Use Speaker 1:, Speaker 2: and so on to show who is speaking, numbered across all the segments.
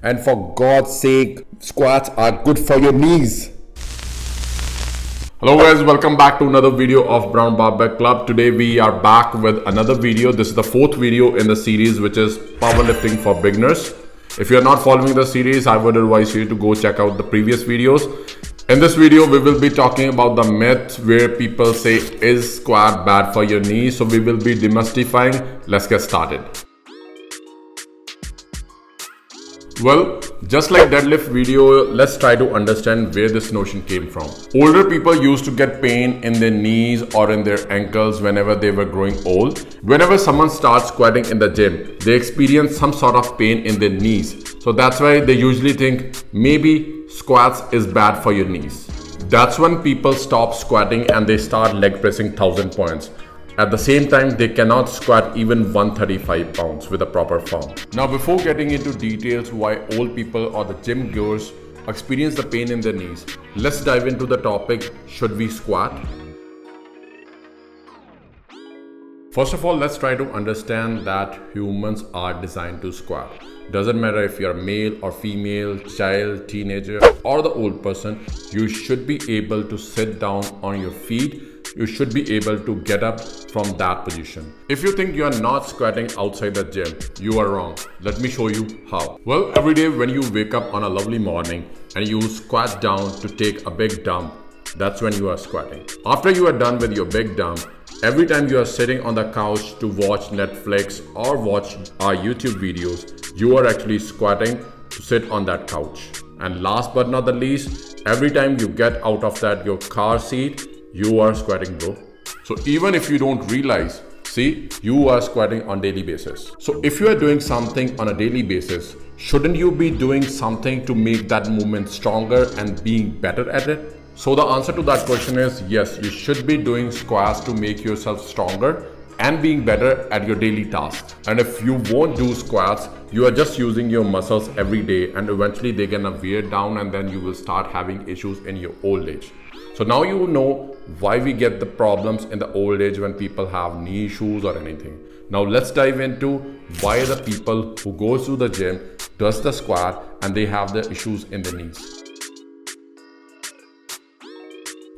Speaker 1: And for God's sake, squats are good for your knees. Hello guys, welcome back to another video of Brown Barbell Club. Today we are back with another video. This is the fourth video in the series, which is powerlifting for beginners. If you are not following the series, I would advise you to go check out the previous videos. In this video, we will be talking about the myth where people say, is squat bad for your knees? So we will be demystifying. Let's get started. Well, just like deadlift video, let's try to understand where this notion came from. Older people used to get pain in their knees or in their ankles whenever they were growing old. Whenever someone starts squatting in the gym, they experience some sort of pain in their knees. So that's why they usually think maybe squats is bad for your knees. That's when people stop squatting and they start leg pressing 1000 points. At the same time, they cannot squat even 135 pounds with a proper form. Now, before getting into details why old people or the gym goers experience the pain in their knees, let's dive into the topic, should we squat? First of all, let's try to understand that humans are designed to squat. Doesn't matter if you're male or female, child, teenager, or the old person, you should be able to sit down on your feet. You should be able to get up from that position. If you think you are not squatting outside the gym, you are wrong. Let me show you how. Well, every day when you wake up on a lovely morning and you squat down to take a big dump, that's when you are squatting. After you are done with your big dump, every time you are sitting on the couch to watch Netflix or watch our YouTube videos, you are actually squatting to sit on that couch. And last but not the least, every time you get out of your car seat, you are squatting, bro. So even if you don't realize, see, you are squatting on daily basis. So if you are doing something on a daily basis, shouldn't you be doing something to make that movement stronger and being better at it? So the answer to that question is yes, you should be doing squats to make yourself stronger and being better at your daily tasks. And if you won't do squats, you are just using your muscles every day and eventually they're gonna wear down and then you will start having issues in your old age. So now you know why we get the problems in the old age when people have knee issues or anything. Now let's dive into why the people who goes to the gym does the squat and they have the issues in the knees.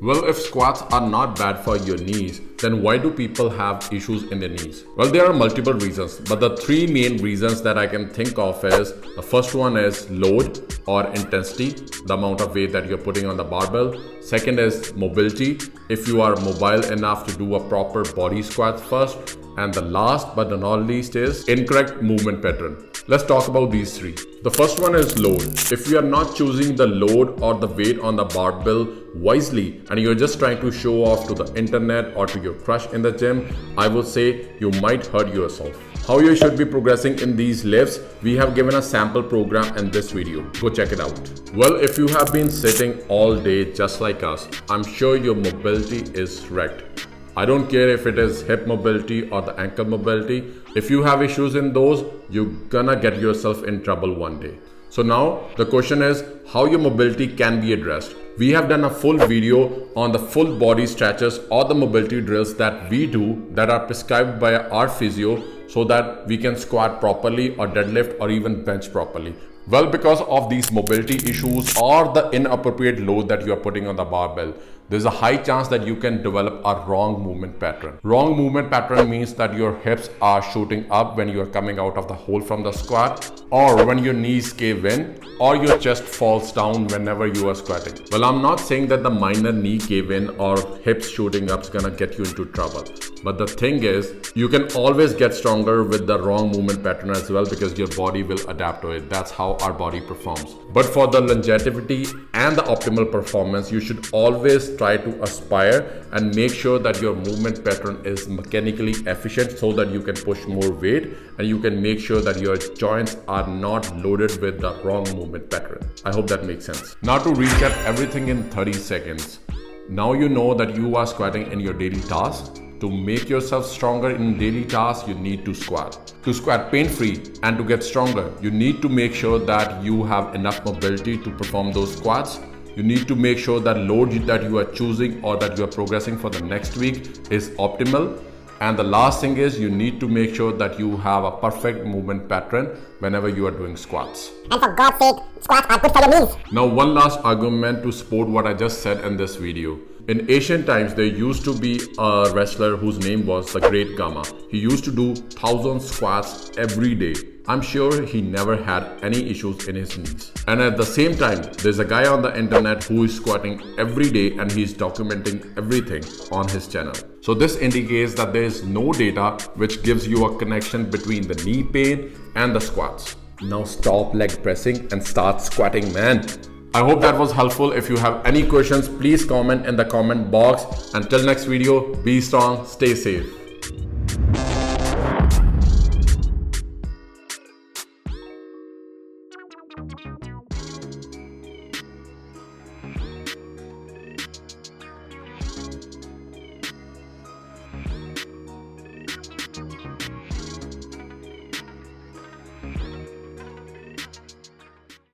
Speaker 1: Well, if squats are not bad for your knees, then why do people have issues in their knees? Well, there are multiple reasons, but the three main reasons that I can think of is, the first one is load or intensity, the amount of weight that you're putting on the barbell. Second is mobility, if you are mobile enough to do a proper body squat first. And the last but not least is incorrect movement pattern. Let's talk about these three. The first one is load. If you are not choosing the load or the weight on the barbell wisely and you're just trying to show off to the internet or to your crush in the gym, I would say you might hurt yourself. How you should be progressing in these lifts, we have given a sample program in this video. Go check it out. Well, if you have been sitting all day just like us, I'm sure your mobility is wrecked. I don't care if it is hip mobility or the ankle mobility. If you have issues in those, you're gonna get yourself in trouble one day. So now the question is how your mobility can be addressed. We have done a full video on the full body stretches or the mobility drills that we do that are prescribed by our physio so that we can squat properly or deadlift or even bench properly. Well, because of these mobility issues or the inappropriate load that you are putting on the barbell, there's a high chance that you can develop a wrong movement pattern. Wrong movement pattern means that your hips are shooting up when you are coming out of the hole from the squat, or when your knees cave in, or your chest falls down whenever you are squatting. Well, I'm not saying that the minor knee cave in or hips shooting up is gonna get you into trouble. But the thing is, you can always get stronger with the wrong movement pattern as well because your body will adapt to it. That's how our body performs. But for the longevity and the optimal performance, you should always try to aspire and make sure that your movement pattern is mechanically efficient so that you can push more weight and you can make sure that your joints are not loaded with the wrong movement pattern. I hope that makes sense. Now to recap everything in 30 seconds. Now you know that you are squatting in your daily tasks. To make yourself stronger in daily tasks, you need to squat. To squat pain-free and to get stronger, you need to make sure that you have enough mobility to perform those squats. You need to make sure that load that you are choosing or that you are progressing for the next week is optimal. And the last thing is you need to make sure that you have a perfect movement pattern whenever you are doing squats.
Speaker 2: And for God's sake, squats are good for your knees.
Speaker 1: Now, one last argument to support what I just said in this video. In ancient times, there used to be a wrestler whose name was the Great Gama. He used to do 1,000 squats every day. I'm sure he never had any issues in his knees. And at the same time, there's a guy on the internet who is squatting every day and he's documenting everything on his channel. So this indicates that there is no data which gives you a connection between the knee pain and the squats. Now stop leg pressing and start squatting, man. I hope that was helpful. If you have any questions, please comment in the comment box. Until next video, be strong, stay safe.